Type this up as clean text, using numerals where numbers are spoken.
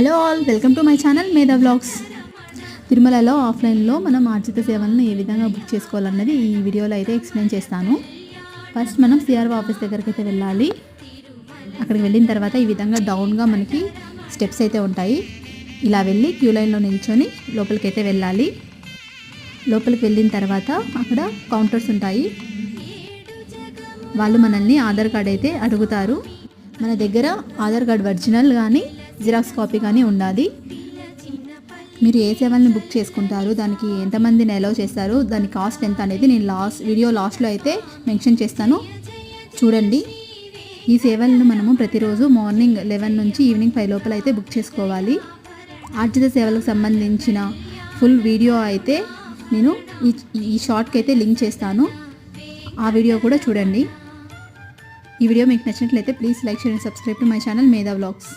Hello all, welcome to my channel మేధా vlogs. తిరుమలలో ఆఫ్లైన్లో మనం ఆర్జిత సేవలను ఏ విధంగా బుక్ చేసుకోవాలన్నది ఈ వీడియోలో అయితే ఎక్స్ప్లెయిన్ చేస్తాను. ఫస్ట్ మనం సిఆర్ఓ ఆఫీస్ దగ్గరికి అయితే వెళ్ళాలి. అక్కడికి వెళ్ళిన తర్వాత ఈ విధంగా డౌన్గా మనకి స్టెప్స్ అయితే ఉంటాయి. ఇలా వెళ్ళి క్యూ లైన్లో నిల్చొని లోపలికి అయితే వెళ్ళాలి. లోపలికి వెళ్ళిన తర్వాత అక్కడ కౌంటర్స్ ఉంటాయి. వాళ్ళు మనల్ని ఆధార్ కార్డ్ అయితే అడుగుతారు. మన దగ్గర ఆధార్ కార్డ్ ఒరిజినల్ కానీ జిరాక్స్ కాపీ కానీ ఉండాలి. మీరు ఏ సేవల్ని బుక్ చేసుకుంటారు, దానికి ఎంతమందిని అలౌ చేస్తారు, దాని కాస్ట్ ఎంత అనేది నేను వీడియో లాస్ట్లో అయితే మెన్షన్ చేస్తాను, చూడండి. ఈ సేవలను మనము ప్రతిరోజు మార్నింగ్ 11 నుంచి ఈవినింగ్ 5 లోపల అయితే బుక్ చేసుకోవాలి. ఆర్జిత సేవలకు సంబంధించిన ఫుల్ వీడియో అయితే నేను ఈ షార్ట్కి అయితే లింక్ చేస్తాను. ఆ వీడియో కూడా చూడండి. ఈ వీడియో మీకు నచ్చినట్లయితే please like, share and subscribe to my channel మేధా వ్లాగ్స్.